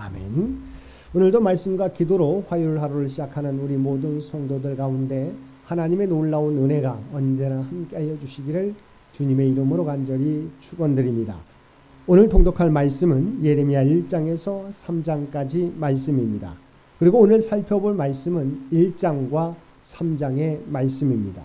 아멘. 오늘도 말씀과 기도로 화요일 하루를 시작하는 우리 모든 성도들 가운데 하나님의 놀라운 은혜가 언제나 함께하여 주시기를 주님의 이름으로 간절히 축원드립니다. 오늘 통독할 말씀은 예레미야 1장에서 3장까지 말씀입니다. 그리고 오늘 살펴볼 말씀은 1장과 3장의 말씀입니다.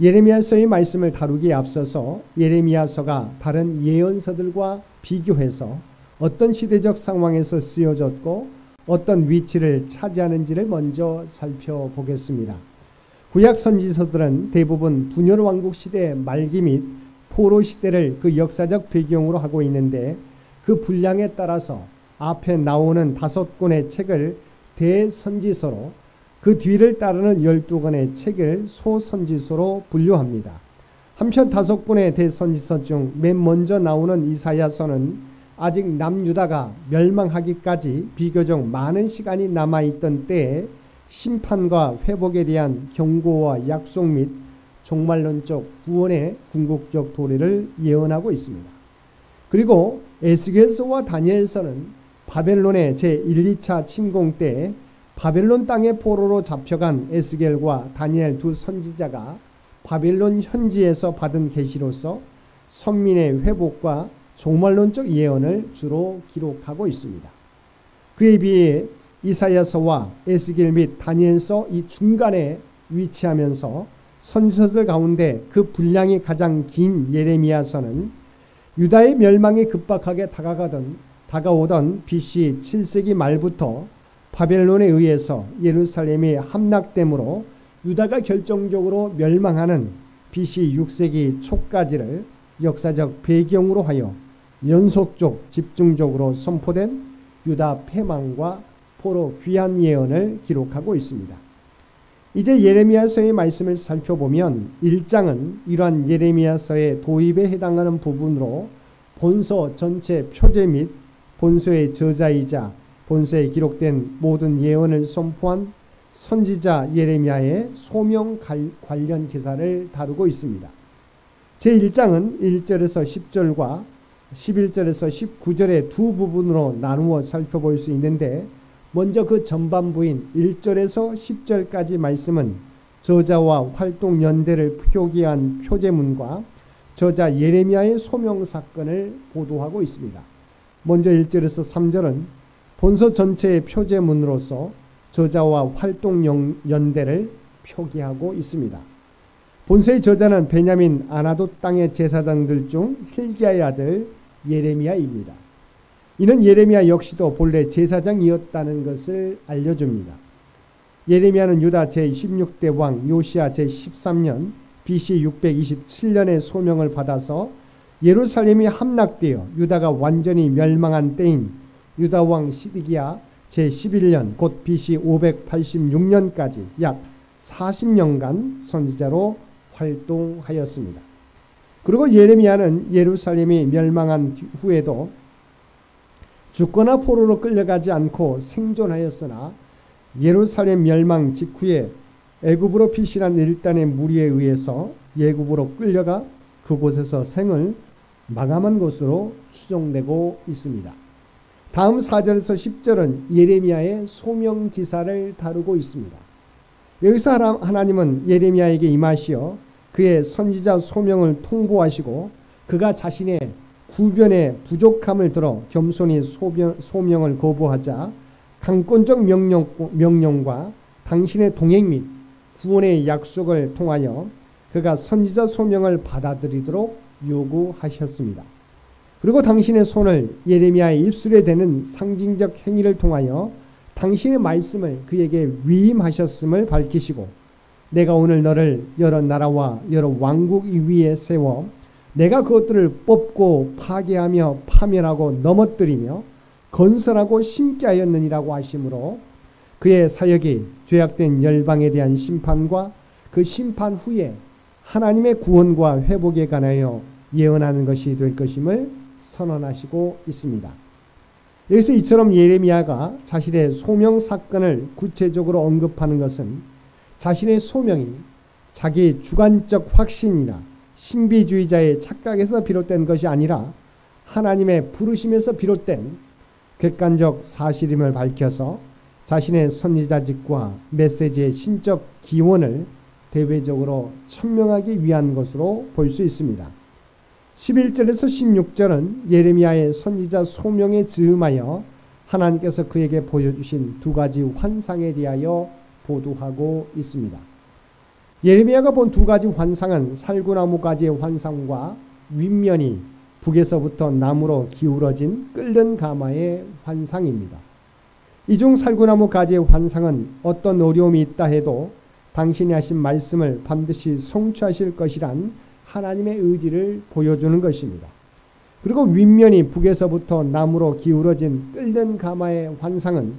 예레미야서의 말씀을 다루기에 앞서서 예레미야서가 다른 예언서들과 비교해서 어떤 시대적 상황에서 쓰여졌고 어떤 위치를 차지하는지를 먼저 살펴보겠습니다. 구약 선지서들은 대부분 분열 왕국 시대 말기 및 포로 시대를 그 역사적 배경으로 하고 있는데 그 분량에 따라서 앞에 나오는 5권의 책을 대선지서로 그 뒤를 따르는 12권의 책을 소선지서로 분류합니다. 한편 5권의 대선지서 중 맨 먼저 나오는 이사야서는 아직 남유다가 멸망하기까지 비교적 많은 시간이 남아있던 때에 심판과 회복에 대한 경고와 약속 및 종말론적 구원의 궁극적 도래를 예언하고 있습니다. 그리고 에스겔서와 다니엘서는 바벨론의 제1, 2차 침공 때 바벨론 땅의 포로로 잡혀간 에스겔과 다니엘 두 선지자가 바벨론 현지에서 받은 계시로서 선민의 회복과 종말론적 예언을 주로 기록하고 있습니다. 그에 비해 이사야서와 에스겔 및 다니엘서 이 중간에 위치하면서 선지서들 가운데 그 분량이 가장 긴 예레미야서는 유다의 멸망이 급박하게 다가오던 BC 7세기 말부터 바벨론에 의해서 예루살렘이 함락됨으로 유다가 결정적으로 멸망하는 BC 6세기 초까지를 역사적 배경으로 하여 연속적 집중적으로 선포된 유다 패망과 포로 귀환 예언을 기록하고 있습니다. 이제 예레미야서의 말씀을 살펴보면 1장은 이러한 예레미야서의 도입에 해당하는 부분으로 본서 전체 표제 및 본서의 저자이자 본서에 기록된 모든 예언을 선포한 선지자 예레미야의 소명 관련 기사를 다루고 있습니다. 제1장은 1절에서 10절과 11절에서 19절의 두 부분으로 나누어 살펴볼 수 있는데 먼저 그 전반부인 1절에서 10절까지 말씀은 저자와 활동 연대를 표기한 표제문과 저자 예레미야의 소명 사건을 보도하고 있습니다. 먼저 1절에서 3절은 본서 전체의 표제문으로서 저자와 활동 연대를 표기하고 있습니다. 본서의 저자는 베냐민 아나돗 땅의 제사장들 중 힐기야의 아들 예레미야입니다. 이는 예레미야 역시도 본래 제사장이었다는 것을 알려줍니다. 예레미야는 유다 제16대 왕 요시야 제13년 BC 627년에 소명을 받아서 예루살렘이 함락되어 유다가 완전히 멸망한 때인 유다 왕 시드기야 제11년 곧 BC 586년까지 약 40년간 선지자로 활동하였습니다. 그리고 예레미야는 예루살렘이 멸망한 후에도 죽거나 포로로 끌려가지 않고 생존하였으나 예루살렘 멸망 직후에 애굽으로 피신한 일단의 무리에 의해서 예굽으로 끌려가 그곳에서 생을 마감한 것으로 추정되고 있습니다. 다음 4절에서 10절은 예레미야의 소명 기사를 다루고 있습니다. 여기서 하나님은 예레미야에게 임하시어 그의 선지자 소명을 통보하시고 그가 자신의 구변의 부족함을 들어 겸손히 소명을 거부하자 강권적 명령과 당신의 동행 및 구원의 약속을 통하여 그가 선지자 소명을 받아들이도록 요구하셨습니다. 그리고 당신의 손을 예레미야의 입술에 대는 상징적 행위를 통하여 당신의 말씀을 그에게 위임하셨음을 밝히시고 내가 오늘 너를 여러 나라와 여러 왕국 위에 세워 내가 그것들을 뽑고 파괴하며 파멸하고 넘어뜨리며 건설하고 심게 하였느니라고 하시므로 그의 사역이 죄악된 열방에 대한 심판과 그 심판 후에 하나님의 구원과 회복에 관하여 예언하는 것이 될 것임을 선언하시고 있습니다. 여기서 이처럼 예레미야가 자신의 소명 사건을 구체적으로 언급하는 것은 자신의 소명이 자기 주관적 확신이나 신비주의자의 착각에서 비롯된 것이 아니라 하나님의 부르심에서 비롯된 객관적 사실임을 밝혀서 자신의 선지자직과 메시지의 신적 기원을 대외적으로 천명하기 위한 것으로 볼 수 있습니다. 11절에서 16절은 예레미야의 선지자 소명에 즈음하여 하나님께서 그에게 보여주신 두 가지 환상에 대하여 보도하고 있습니다. 예레미야가 본 두 가지 환상은 살구나무 가지의 환상과 윗면이 북에서부터 남으로 기울어진 끓는 가마의 환상입니다. 이 중 살구나무 가지의 환상은 어떤 어려움이 있다 해도 당신이 하신 말씀을 반드시 성취하실 것이란 하나님의 의지를 보여주는 것입니다. 그리고 윗면이 북에서부터 남으로 기울어진 끓는 가마의 환상은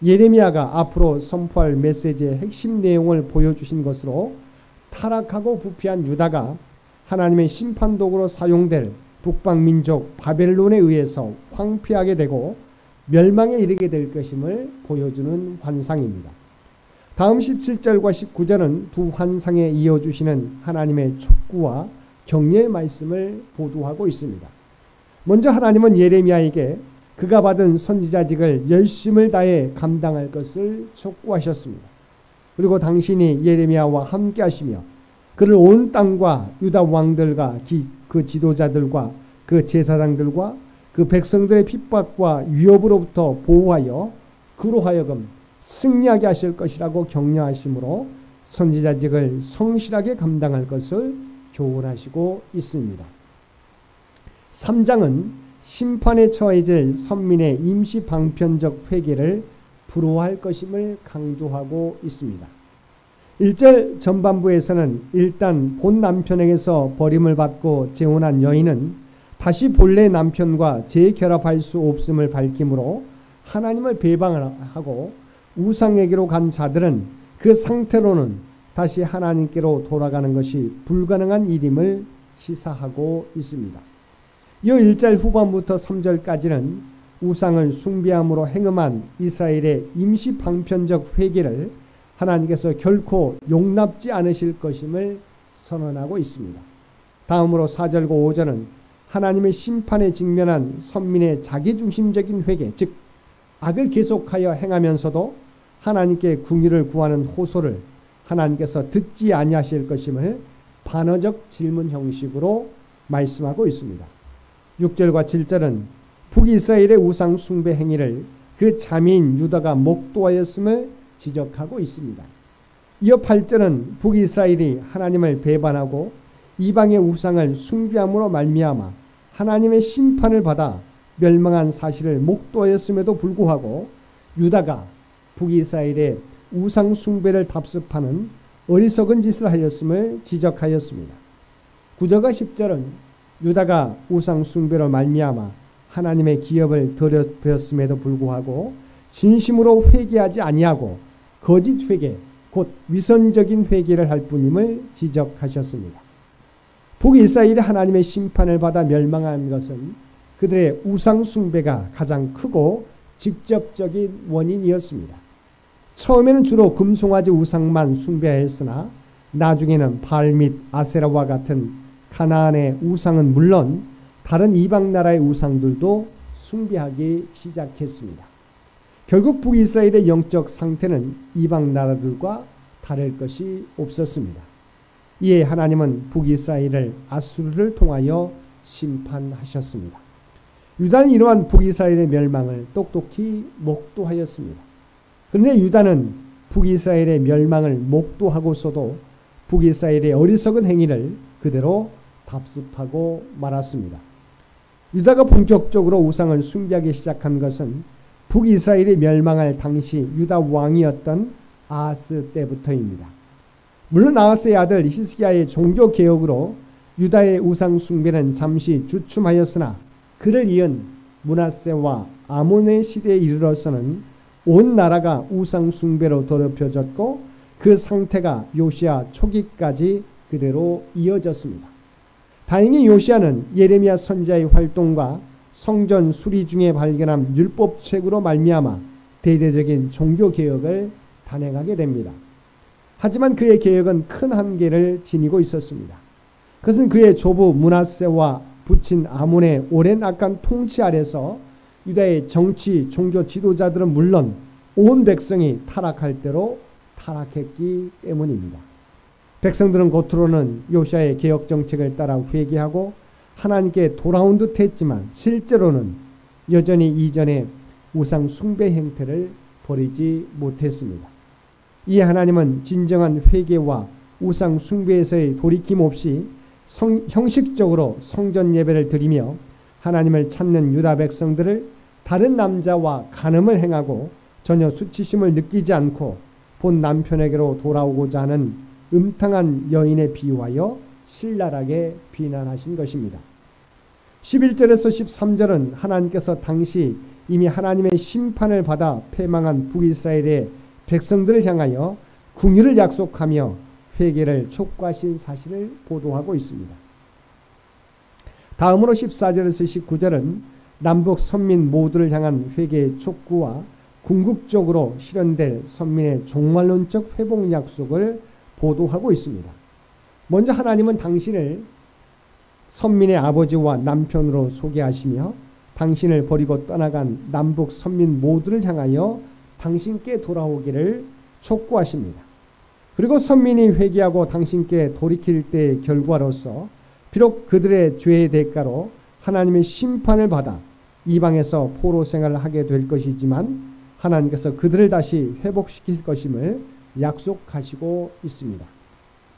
예레미야가 앞으로 선포할 메시지의 핵심 내용을 보여주신 것으로 타락하고 부패한 유다가 하나님의 심판 도구로 사용될 북방민족 바벨론에 의해서 황폐하게 되고 멸망에 이르게 될 것임을 보여주는 환상입니다. 다음 17절과 19절은 두 환상에 이어주시는 하나님의 촉구와 격려의 말씀을 보도하고 있습니다. 먼저 하나님은 예레미야에게 그가 받은 선지자직을 열심을 다해 감당할 것을 촉구하셨습니다. 그리고 당신이 예레미야와 함께 하시며 그를 온 땅과 유다 왕들과 그 지도자들과 그 제사장들과 그 백성들의 핍박과 위협으로부터 보호하여 그로 하여금 승리하게 하실 것이라고 격려하심으로 선지자직을 성실하게 감당할 것을 교훈하시고 있습니다. 3장은 심판에 처해질 선민의 임시 방편적 회개를 불허할 것임을 강조하고 있습니다. 1절 전반부에서는 일단 본 남편에게서 버림을 받고 재혼한 여인은 다시 본래 남편과 재결합할 수 없음을 밝히므로 하나님을 배반하고 우상에게로 간 자들은 그 상태로는 다시 하나님께로 돌아가는 것이 불가능한 일임을 시사하고 있습니다. 이어 1절 후반부터 3절까지는 우상을 숭배함으로 행음한 이스라엘의 임시 방편적 회개를 하나님께서 결코 용납지 않으실 것임을 선언하고 있습니다. 다음으로 4절과 5절은 하나님의 심판에 직면한 선민의 자기중심적인 회개, 즉 악을 계속하여 행하면서도 하나님께 궁의를 구하는 호소를 하나님께서 듣지 아니하실 것임을 반어적 질문 형식으로 말씀하고 있습니다. 6절과 7절은 북이스라엘의 우상 숭배 행위를 그 자매인 유다가 목도하였음을 지적하고 있습니다. 이어 8절은 북이스라엘이 하나님을 배반하고 이방의 우상을 숭배함으로 말미암아 하나님의 심판을 받아 멸망한 사실을 목도하였음에도 불구하고 유다가 북이스라엘의 우상 숭배를 답습하는 어리석은 짓을 하였음을 지적하였습니다. 9절과 10절은 유다가 우상 숭배로 말미암아 하나님의 기업을 더럽혔음에도 불구하고 진심으로 회개하지 아니하고 거짓 회개, 곧 위선적인 회개를 할 뿐임을 지적하셨습니다. 북이스라엘이 하나님의 심판을 받아 멸망한 것은 그들의 우상 숭배가 가장 크고 직접적인 원인이었습니다. 처음에는 주로 금송아지 우상만 숭배하였으나 나중에는 바알 및 아세라와 같은 가나안의 우상은 물론 다른 이방 나라의 우상들도 숭배하기 시작했습니다. 결국 북이스라엘의 영적 상태는 이방 나라들과 다를 것이 없었습니다. 이에 하나님은 북이스라엘을 아수르를 통하여 심판하셨습니다. 유다는 이러한 북이스라엘의 멸망을 똑똑히 목도하였습니다. 그런데 유다는 북이스라엘의 멸망을 목도하고서도 북이스라엘의 어리석은 행위를 그대로 답습하고 말았습니다. 유다가 본격적으로 우상을 숭배하기 시작한 것은 북이스라엘이 멸망할 당시 유다 왕이었던 아하스 때부터입니다. 물론 아하스의 아들 히스기야의 종교개혁으로 유다의 우상 숭배는 잠시 주춤하였으나 그를 이은 므낫세와 아몬의 시대에 이르러서는 온 나라가 우상 숭배로 더럽혀졌고 그 상태가 요시야 초기까지 그대로 이어졌습니다. 다행히 요시야는 예레미야 선지자의 활동과 성전 수리 중에 발견한 율법책으로 말미암아 대대적인 종교개혁을 단행하게 됩니다. 하지만 그의 개혁은 큰 한계를 지니고 있었습니다. 그것은 그의 조부 므낫세와 부친 아몬의 오랜 악한 통치 아래서 유다의 정치, 종교 지도자들은 물론 온 백성이 타락할 대로 타락했기 때문입니다. 백성들은 겉으로는 요시아의 개혁 정책을 따라 회개하고 하나님께 돌아온 듯 했지만 실제로는 여전히 이전의 우상 숭배 행태를 버리지 못했습니다. 이에 하나님은 진정한 회개와 우상 숭배에서의 돌이킴 없이 형식적으로 성전 예배를 드리며 하나님을 찾는 유다 백성들을 다른 남자와 간음을 행하고 전혀 수치심을 느끼지 않고 본 남편에게로 돌아오고자 하는 음탕한 여인에 비유하여 신랄하게 비난하신 것입니다. 11절에서 13절은 하나님께서 당시 이미 하나님의 심판을 받아 패망한 북이스라엘의 백성들을 향하여 긍휼을 약속하며 회개를 촉구하신 사실을 보도하고 있습니다. 다음으로 14절에서 19절은 남북 선민 모두를 향한 회개 촉구와 궁극적으로 실현될 선민의 종말론적 회복 약속을 보도하고 있습니다. 먼저 하나님은 당신을 선민의 아버지와 남편으로 소개하시며 당신을 버리고 떠나간 남북 선민 모두를 향하여 당신께 돌아오기를 촉구하십니다. 그리고 선민이 회개하고 당신께 돌이킬 때의 결과로서 비록 그들의 죄의 대가로 하나님의 심판을 받아 이방에서 포로 생활을 하게 될 것이지만 하나님께서 그들을 다시 회복시킬 것임을 약속하시고 있습니다.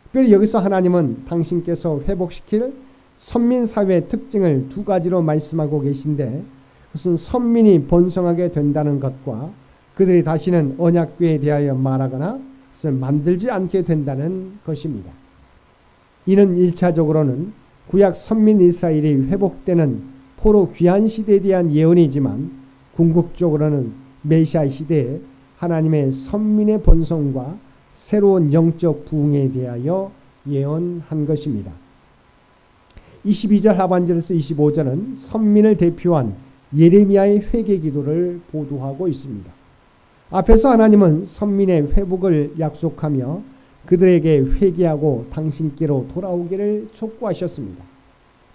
특별히 여기서 하나님은 당신께서 회복시킬 선민사회의 특징을 두 가지로 말씀하고 계신데 그것은 선민이 번성하게 된다는 것과 그들이 다시는 언약궤에 대하여 말하거나 그것을 만들지 않게 된다는 것입니다. 이는 1차적으로는 구약 선민 이스라엘이 회복되는 포로 귀환 시대에 대한 예언이지만 궁극적으로는 메시아 시대에 하나님의 선민의 번성과 새로운 영적 부흥에 대하여 예언한 것입니다. 22절 하반절에서 25절은 선민을 대표한 예레미야의 회개 기도를 보도하고 있습니다. 앞에서 하나님은 선민의 회복을 약속하며 그들에게 회개하고 당신께로 돌아오기를 촉구하셨습니다.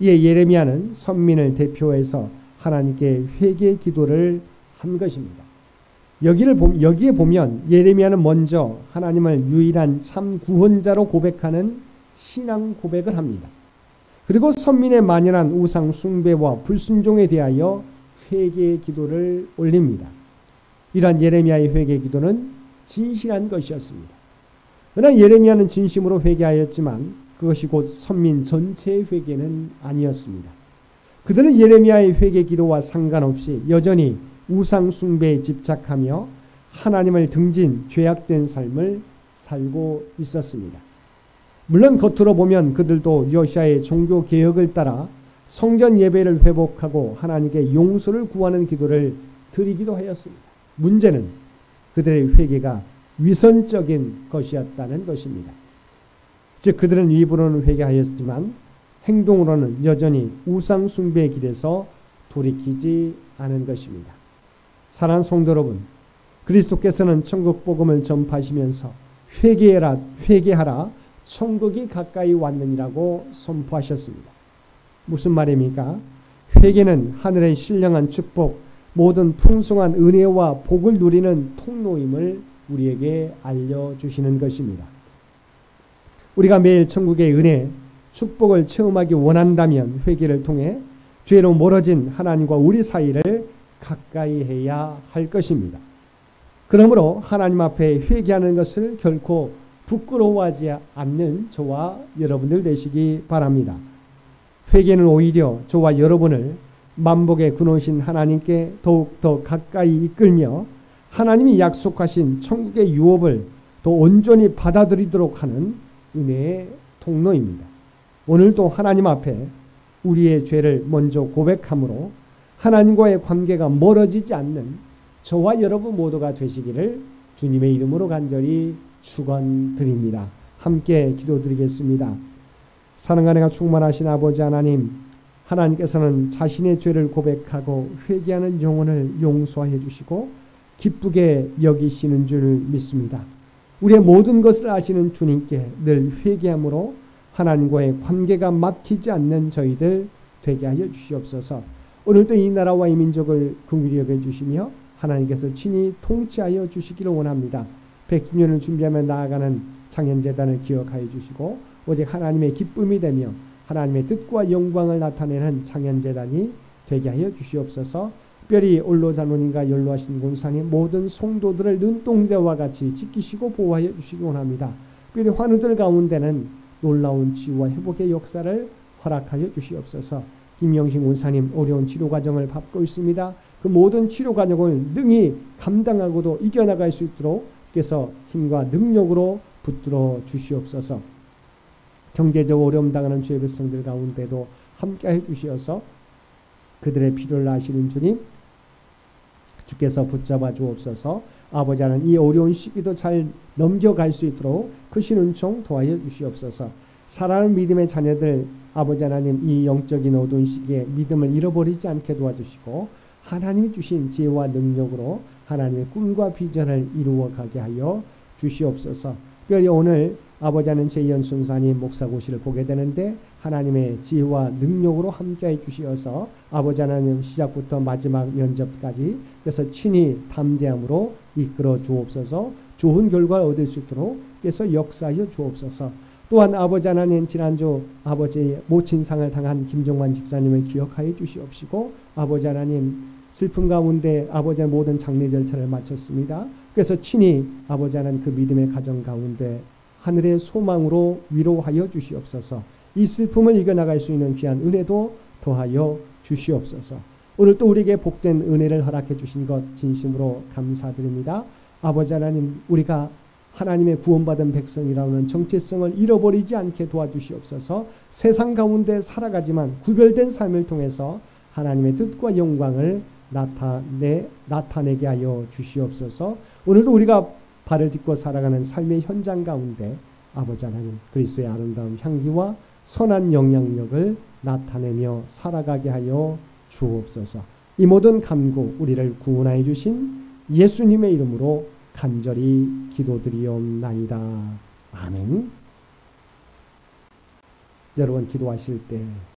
이에 예레미야는 선민을 대표해서 하나님께 회개 기도를 한 것입니다. 여기에 보면 예레미야는 먼저 하나님을 유일한 참 구원자로 고백하는 신앙 고백을 합니다. 그리고 선민의 만연한 우상 숭배와 불순종에 대하여 회개의 기도를 올립니다. 이러한 예레미야의 회개 기도는 진실한 것이었습니다. 그러나 예레미야는 진심으로 회개하였지만 그것이 곧 선민 전체의 회개는 아니었습니다. 그들은 예레미야의 회개 기도와 상관없이 여전히 우상 숭배에 집착하며 하나님을 등진 죄악된 삶을 살고 있었습니다. 물론 겉으로 보면 그들도 요시아의 종교 개혁을 따라 성전 예배를 회복하고 하나님께 용서를 구하는 기도를 드리기도 하였습니다. 문제는 그들의 회개가 위선적인 것이었다는 것입니다. 즉 그들은 입으로는 회개하였지만 행동으로는 여전히 우상 숭배의 길에서 돌이키지 않은 것입니다. 사랑하는 성도 여러분, 그리스도께서는 천국 복음을 전파하시면서 회개하라 천국이 가까이 왔느니라고 선포하셨습니다. 무슨 말입니까? 회개는 하늘의 신령한 축복, 모든 풍성한 은혜와 복을 누리는 통로임을 우리에게 알려주시는 것입니다. 우리가 매일 천국의 은혜, 축복을 체험하기 원한다면 회개를 통해 죄로 멀어진 하나님과 우리 사이를 가까이 해야 할 것입니다. 그러므로 하나님 앞에 회개하는 것을 결코 부끄러워하지 않는 저와 여러분들 되시기 바랍니다. 회개는 오히려 저와 여러분을 만복의 근원이신 하나님께 더욱더 가까이 이끌며 하나님이 약속하신 천국의 유업을 더 온전히 받아들이도록 하는 은혜의 통로입니다. 오늘도 하나님 앞에 우리의 죄를 먼저 고백함으로 하나님과의 관계가 멀어지지 않는 저와 여러분 모두가 되시기를 주님의 이름으로 간절히 축원드립니다. 함께 기도드리겠습니다. 사랑과 은혜가 충만하신 아버지 하나님, 하나님께서는 자신의 죄를 고백하고 회개하는 영혼을 용서해 주시고 기쁘게 여기시는 줄 믿습니다. 우리의 모든 것을 아시는 주님께 늘 회개함으로 하나님과의 관계가 막히지 않는 저희들 되게 하여 주시옵소서. 오늘도 이 나라와 이 민족을 긍휼히 여겨주시며 하나님께서 친히 통치하여 주시기를 원합니다. 100주년을 준비하며 나아가는 창현재단을 기억하여 주시고 오직 하나님의 기쁨이 되며 하나님의 뜻과 영광을 나타내는 창현재단이 되게 하여 주시옵소서. 특별히 올로 장로님과 연로하신 권사님 모든 성도들을 눈동자와 같이 지키시고 보호하여 주시기 원합니다. 특별히 환우들 가운데는 놀라운 치유와 회복의 역사를 허락하여 주시옵소서. 김영신 권사님 어려운 치료 과정을 밟고 있습니다. 그 모든 치료 과정을 능히 감당하고도 이겨나갈 수 있도록 그래서 힘과 능력으로 붙들어 주시옵소서. 경제적 어려움 당하는 주의 백성들 가운데도 함께해 주시어서 그들의 필요를 아시는 주님 주께서 붙잡아 주옵소서. 아버지 하나님 이 어려운 시기도 잘 넘겨갈 수 있도록 크신 은총 도와여 주시옵소서. 사랑하는 믿음의 자녀들 아버지 하나님 이 영적인 어두운 시기에 믿음을 잃어버리지 않게 도와주시고 하나님이 주신 지혜와 능력으로 하나님의 꿈과 비전을 이루어가게 하여 주시옵소서. 특별히 오늘 아버지 하나님 제이현 순사님 목사고시를 보게 되는데 하나님의 지혜와 능력으로 함께해 주시어서 아버지 하나님 시작부터 마지막 면접까지 그래서 친히 담대함으로 이끌어 주옵소서. 좋은 결과를 얻을 수 있도록 그래서 역사하여 주옵소서. 또한 아버지 하나님 지난주 아버지 모친상을 당한 김종만 집사님을 기억하여 주시옵시고 아버지 하나님 슬픔 가운데 아버지 하나님 모든 장례 절차를 마쳤습니다. 그래서 친히 아버지 하나님 그 믿음의 가정 가운데 하늘의 소망으로 위로하여 주시옵소서. 이 슬픔을 이겨나갈 수 있는 귀한 은혜도 더하여 주시옵소서. 오늘 또 우리에게 복된 은혜를 허락해 주신 것 진심으로 감사드립니다. 아버지 하나님 우리가 하나님의 구원받은 백성이라는 정체성을 잃어버리지 않게 도와주시옵소서. 세상 가운데 살아가지만 구별된 삶을 통해서 하나님의 뜻과 영광을 나타내게 하여 주시옵소서. 오늘도 우리가 발을 딛고 살아가는 삶의 현장 가운데 아버지 하나님 그리스도의 아름다운 향기와 선한 영향력을 나타내며 살아가게 하여 주옵소서. 이 모든 간구 우리를 구원하여 주신 예수님의 이름으로 간절히 기도드리옵나이다. 아멘. 여러분 기도하실 때